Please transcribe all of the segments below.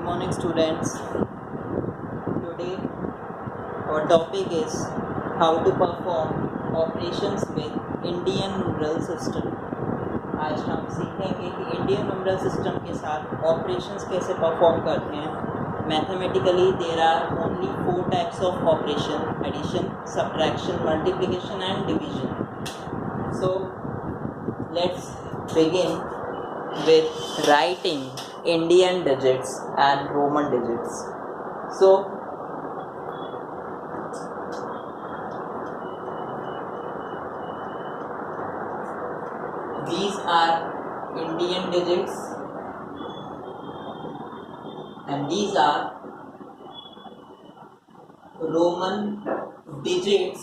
morning, students. Today our topic is how to perform operations with Indian numeral system. आज हम सीखेंगे कि Indian numeral system के साथ ऑपरेशंस कैसे परफॉर्म करते हैं. Mathematically there are only 4 types of operation: addition, subtraction, multiplication and division. So let's begin with writing Indian digits and Roman digits. So these are Indian digits and these are Roman digits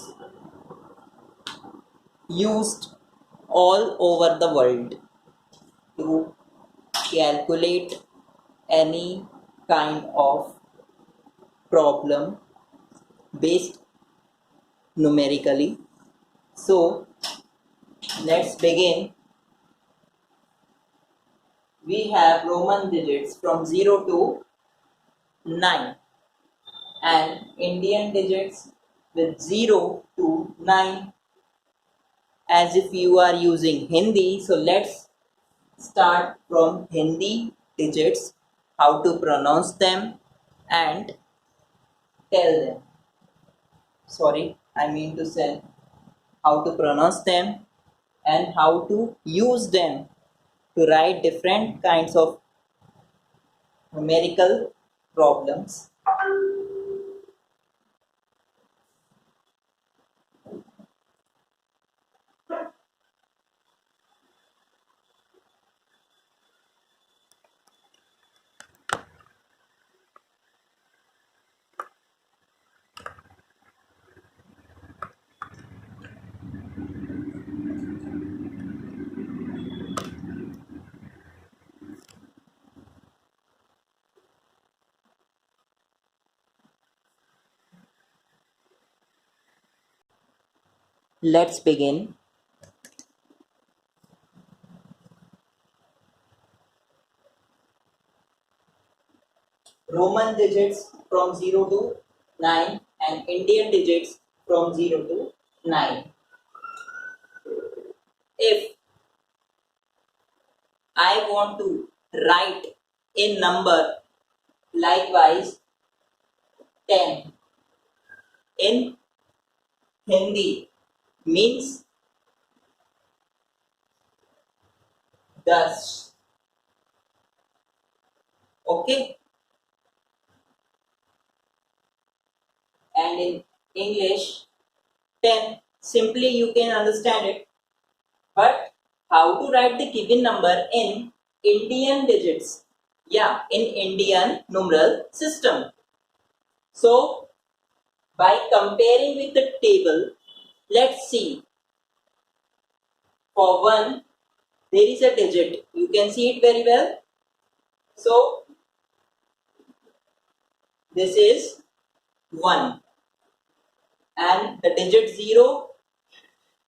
used all over the world to calculate any kind of problem based numerically. So let's begin. We have Roman digits from 0 to 9 and Indian digits with 0 to 9 as if you are using Hindi. So let's start from Hindi digits, how to pronounce them and tell them. Sorry, I mean to say how to pronounce them and how to use them to write different kinds of numerical problems. Let's begin. Roman digits from 0 to 9 and Indian digits from 0 to 9. If I want to write a number likewise 10 in Hindi means 10. Okay, and in English 10, simply you can understand it, but how to write the given number in Indian digits? Yeah, in Indian numeral system. So by comparing with the table, let's see. For 1, there is a digit. You can see it very well. So this is 1. And the digit 0,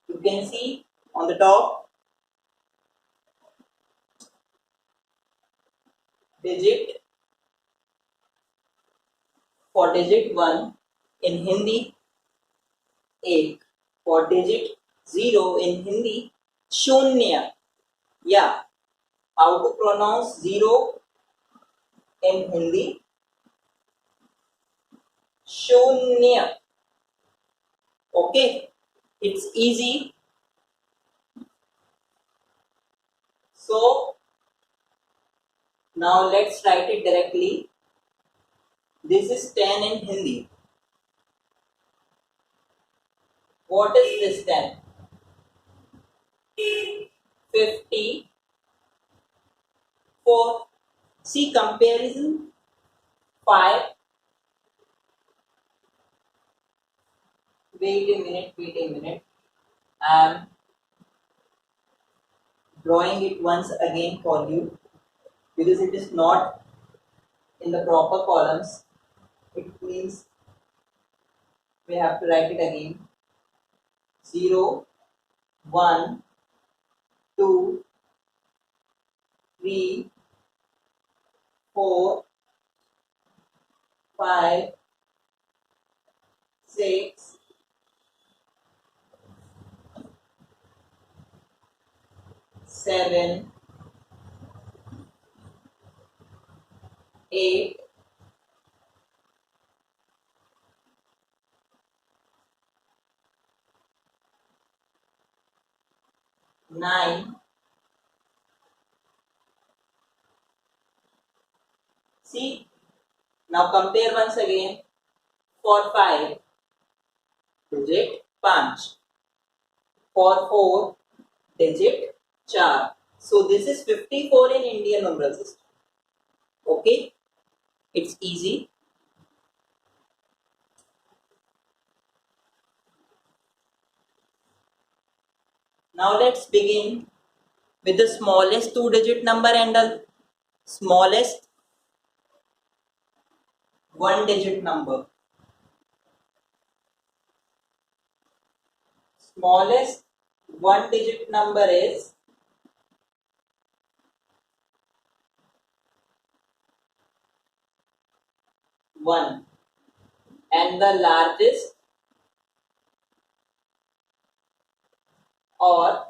you can see on the top. Digit for digit 1 in Hindi, 1. For digit 0 in Hindi, Shunya. Yeah, how to pronounce 0 in Hindi? Shunya. Okay, it's easy. So now let's write it directly. This is 10 in Hindi. What is this then? 54. See comparison. 5. Wait a minute. I'm drawing it once again for you because it is not in the proper columns. It means we have to write it again. 0, 1, 2, 3, 4, 5, 6, 7, 8, 9. See, now compare once again. For 5, digit 5. For 4, digit 4. So this is 54 in Indian numeral system. Okay, it's easy. Now let's begin with the smallest 2-digit number and the smallest 1-digit number. Smallest 1-digit number is 1 and the largest or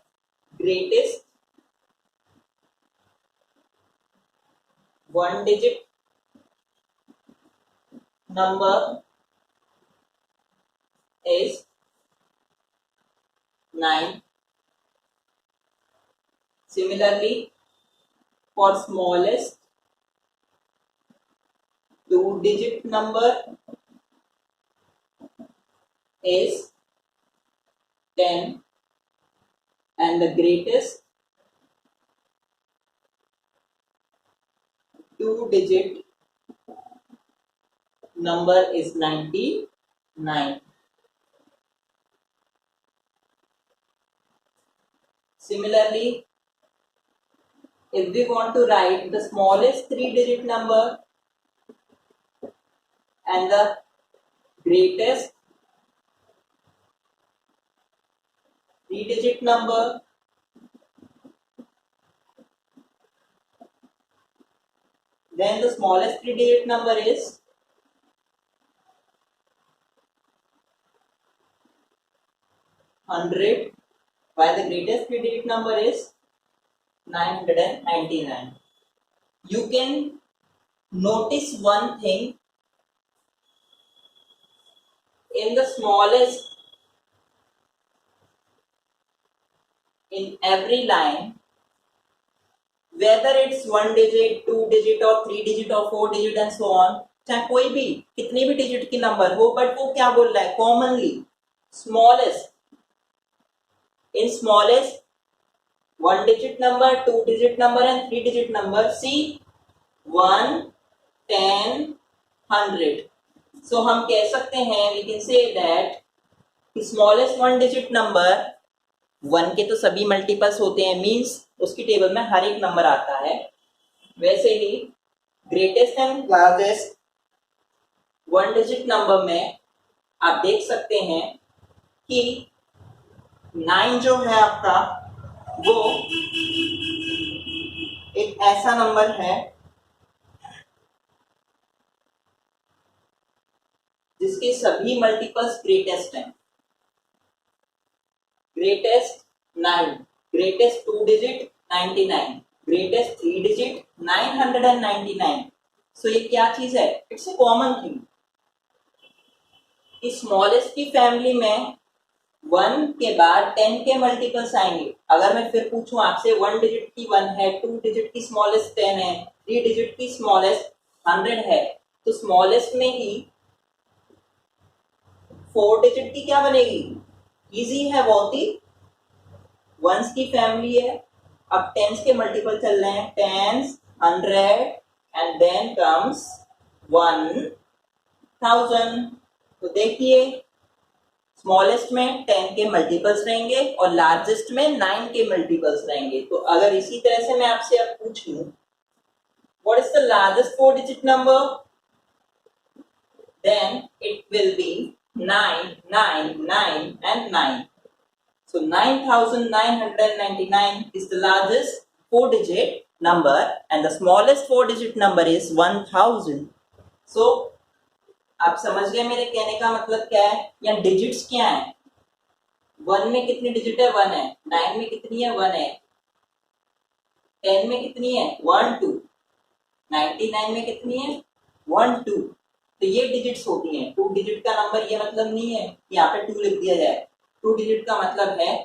greatest 1-digit number is 9. Similarly, for smallest 2-digit number is 10 and the greatest 2-digit number is 99. Similarly, if we want to write the smallest 3-digit number and the greatest 3-digit number, then the smallest 3-digit number is 100, while the greatest 3-digit number is 999. You can notice one thing in the smallest, in every line, whether it's 1-digit, 2-digit or 3-digit or 4-digit and so on, चाहे कोई भी कितने भी digit की number हो, but वो क्या बोल रहा है, commonly smallest. In smallest 1-digit number, 2-digit number and 3-digit number, see 1, 10, 100. So हम कह सकते हैं, we can say that smallest 1-digit number 1 के तो सभी मल्टीपल्स होते हैं, मीन्स उसकी टेबल में हर एक नंबर आता है. वैसे ही greatest and largest 1-digit number में आप देख सकते हैं कि 9 जो है आपका वो एक ऐसा नंबर है जिसके सभी मल्टीपल्स ग्रेटेस्ट हैं. Greatest 9, greatest 2-digit 99, greatest 3-digit 999. सो ये क्या चीज है, it's a common thing. Smallest की फैमिली में 1 के बाद 10 के मल्टीपल्स आएंगे. अगर मैं फिर पूछूं आपसे 1-digit की 1 है, 2-digit की स्मॉलेस्ट 10 है, 3-digit की स्मॉलेस्ट 100 है, तो स्मॉलेस्ट में ही 4-digit की क्या बनेगी, इजी है बहुत ही, वंस की फैमिली है. अब टेंस के मल्टीपल चल रहे हैं, टेंस 100 एंड देन कम्स 1000. तो देखिए स्मॉलेस्ट में 10 के मल्टीपल्स रहेंगे और लार्जेस्ट में 9 के मल्टीपल्स रहेंगे. तो अगर इसी तरह से मैं आपसे अब पूछूं what is the largest 4-digit number, then it will be 9, 9, 9 and 9. So 9999 is the largest 4-digit number and the smallest 4-digit number is 1000. So आप समझ गए मेरे कहने का मतलब क्या है, या डिजिट्स क्या है। 1 में कितनी डिजिट है, 1 है। 9 में कितनी है, 1 है। 10 में कितनी है, 1 2। 99 में कितनी है, 1 2। तो ये डिजिट्स होती हैं। 2 डिजिट का नंबर ये मतलब नहीं है कि यहाँ पे 2 लिख दिया जाए। 2 डिजिट का मतलब है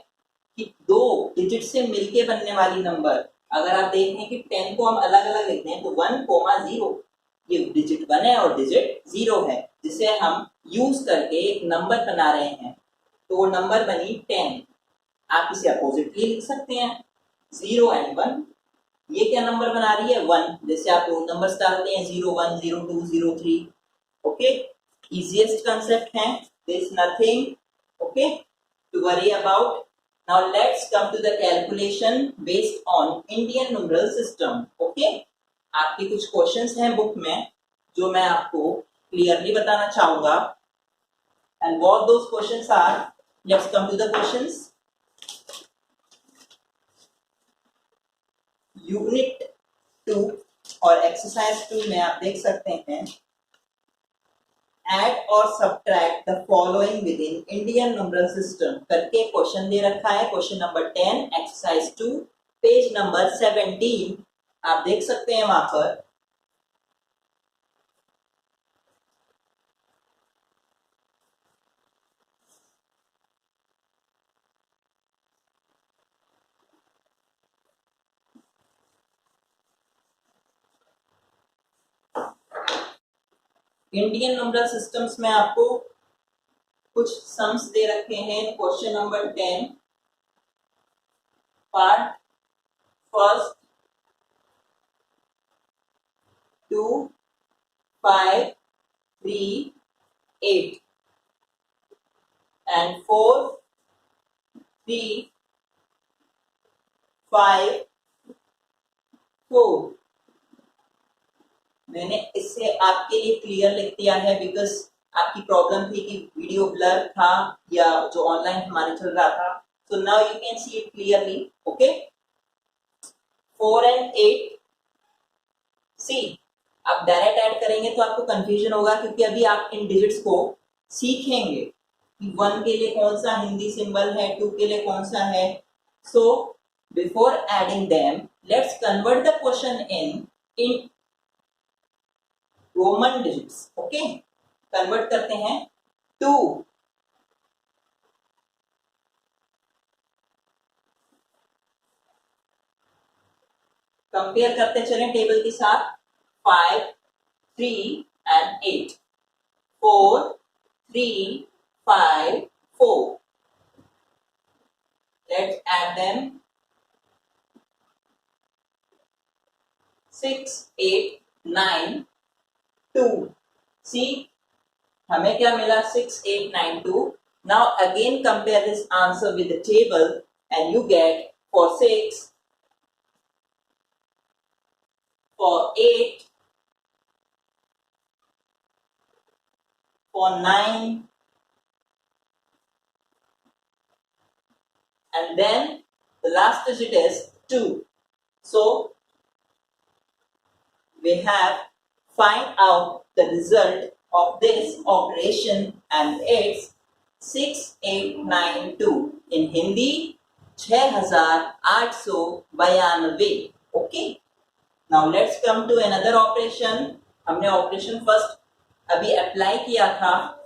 कि 2 डिजिट से मिलके बनने वाली नंबर। अगर आप देखें कि 10 को हम अलग अलग लिखते हैं तो 1 कोमा 0, ये डिजिट 1 है और डिजिट 0 है, जिसे हम यूज करके एक नंबर बना रहे हैं। तो वो नंबर बनी 10। आप इसे अपोजिटली लिख सकते हैं, 0 एंड 1। ये क्या नंबर बना रही है, 1। जैसे आप रोल नंबर्स डालते हैं, 01 02 03। ओके, easiest concept है, there is nothing okay to worry about. Now let's come to the calculation based on Indian numeral system. Okay, आपके कुछ क्वेश्चंस हैं बुक में जो मैं आपको क्लियरली बताना चाहूंगा, and what those questions are, let's come to the questions. Unit 2 और एक्सरसाइज 2 में आप देख सकते हैं, एड और subtract the following with in Indian numeral system करके क्वेश्चन दे रखा है। Question number 10 exercise 2 page number 17 आप देख सकते हैं वहां पर। इंडियन नंबरल सिस्टम्स में आपको कुछ सम्स दे रखे हैं। Question number 10 part first 2 5 3 8 and 4 3 5 4। मैंने इससे आपके लिए क्लियर लिख दिया है बिकॉज आपकी प्रॉब्लम थी कि वीडियो ब्लर था या जो ऑनलाइन हमारे चल रहा था। So now you can see it clearly. Okay, 4 and 8 सी आप डायरेक्ट ऐड करेंगे तो आपको कंफ्यूजन होगा, क्योंकि अभी आप इन डिजिट्स को सीखेंगे कि 1 के लिए कौन सा हिंदी सिंबल है, 2 के लिए कौन सा है। So before adding them let's convert the question in Roman digits. Okay, convert करते हैं 2 कंपेयर करते चलें टेबल के साथ। 5 3 and 8 4 3 5 4। let's add them 6 8 9 2। see हमें क्या मिला, 6 8 9 2। now again compare this answer with the table and you get for 6 for 8 for 9 and then the last digit is 2. So we have find out the result of this operation and it's 6892 in Hindi 6892। okay, now let's come to another operation। हमने operation first अभी apply किया था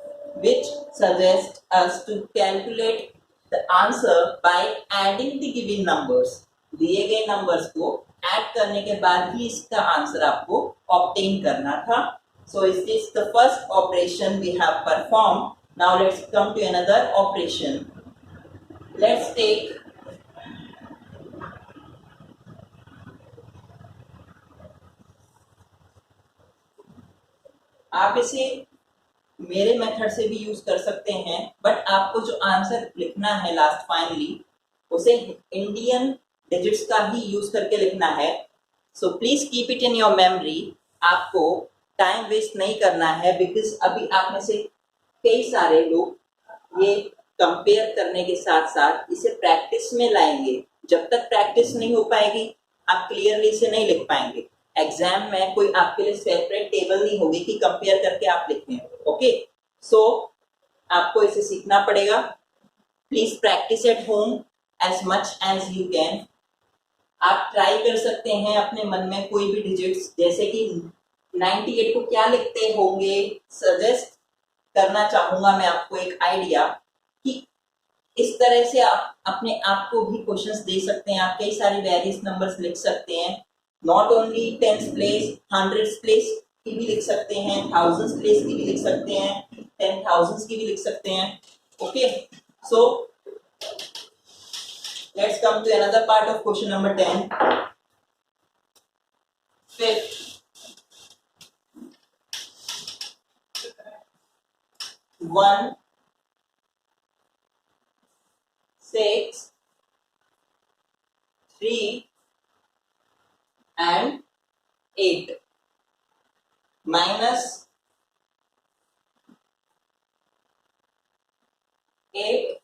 which suggests us to calculate the answer by adding the given numbers। दिए गए numbers को add करने के बाद ही इसका आंसर आपको ऑब्टेन करना था। so is this the first operation we have performed। now let's come to another operation। let's take आप इसे मेरे मेथड से भी यूज कर सकते हैं, बट आपको जो आंसर लिखना है लास्ट फाइनली उसे इंडियन डिजिट्स का ही यूज करके लिखना है। So please keep it in your memory. आपको टाइम वेस्ट नहीं करना है बिकॉज अभी आप में से कई सारे लोग ये कंपेयर करने के साथ साथ इसे प्रैक्टिस में लाएंगे। जब तक प्रैक्टिस नहीं हो पाएगी आप क्लियरली इसे नहीं लिख पाएंगे। एग्जाम में कोई आपके लिए सेपरेट टेबल नहीं होगी कि कंपेयर करके आप लिखें। ओके, सो आपको इसे सीखना पड़ेगा। Please practise at home as much as you can. आप ट्राई कर सकते हैं अपने मन में कोई भी डिजिट्स, जैसे कि 98 को क्या लिखते होंगे, सजेस्ट करना चाहूंगा मैं आपको एक आइडिया कि इस तरह से आप अपने आप को भी क्वेश्चंस दे सकते हैं। आप कई सारे वेरियस नंबर्स लिख सकते हैं, not only tens place, hundreds place की भी लिख सकते हैं, थाउजेंड्स प्लेस की भी लिख सकते हैं, 10,000 की भी लिख सकते हैं। Okay, so let's come to another part of question number 10. Fifth, 1, 6, 3 and 8 minus 8,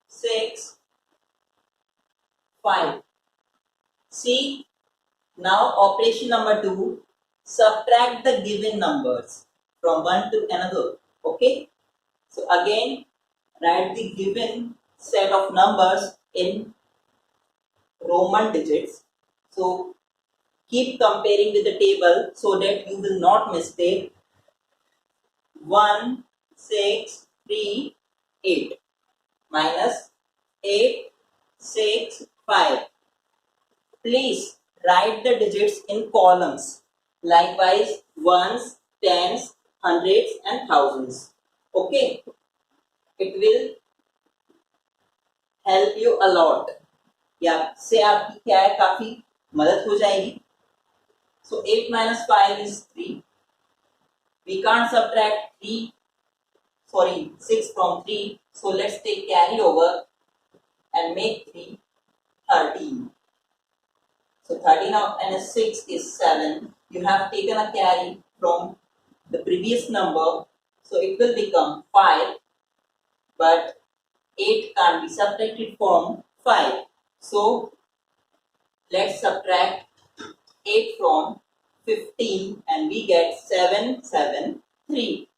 6, 5. See, now operation number 2, subtract the given numbers from one to another. Okay, so again write the given set of numbers in Roman digits. So keep comparing with the table so that you will not mistake. 1, 6, 3, 8 minus 8, 6, 5. Please write the digits in columns. Likewise, ones, tens, hundreds and thousands. Okay, it will help you a lot. या से आपकी क्या है, काफी मदद हो जाएगी. So 8 minus 5 is 3. We can't subtract 6 from 3. So let's take carry over and make 3 13. So 13 of -6 is 7. You have taken a carry from the previous number, so it will become 5. But 8 can't be subtracted from 5. So let's subtract 8 from 15 and we get 773.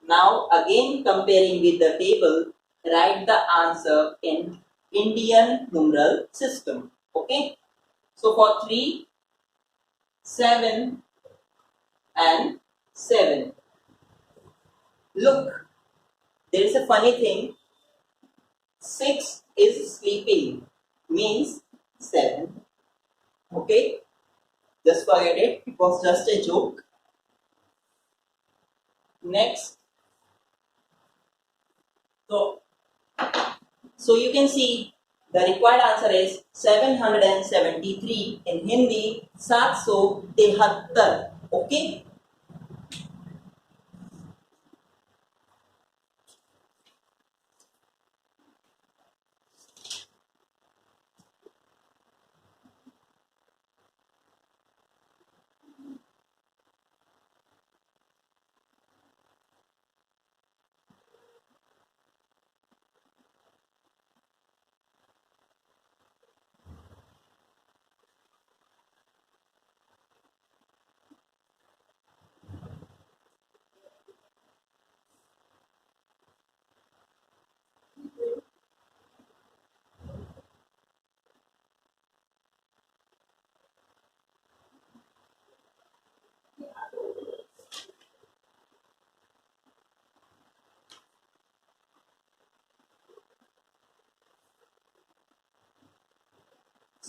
Now again comparing with the table, write the answer in Indian numeral system. Okay, so for 3, 7 and 7. Look, there is a funny thing. 6 is sleeping, means 7. Okay, just forget it, it was just a joke. Next, so you can see the required answer is 773. In Hindi 773. Okay,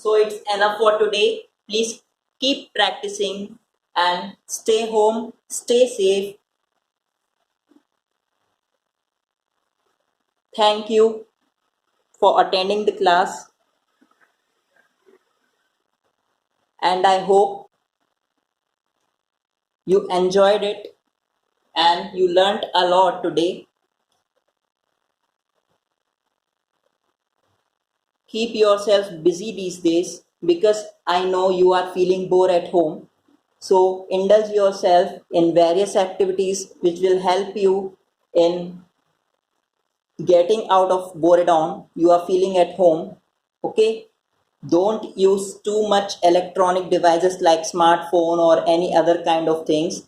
so it's enough for today. Please keep practicing and stay home, stay safe. Thank you for attending the class, and I hope you enjoyed it and you learned a lot today. Keep yourself busy these days because I know you are feeling bored at home. So indulge yourself in various activities which will help you in getting out of boredom you are feeling at home. Okay, Don't use too much electronic devices like smartphone or any other kind of things.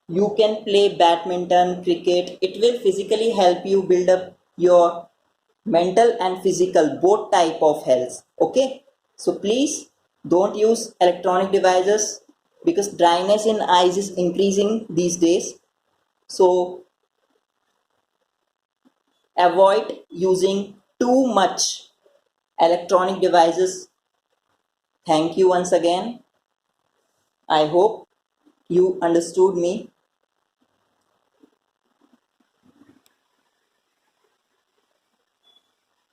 You can play badminton, cricket. It will physically help you build up your mental and physical both type of health. Okay, so please don't use electronic devices because dryness in eyes is increasing these days. So avoid using too much electronic devices. Thank you once again. I hope you understood me.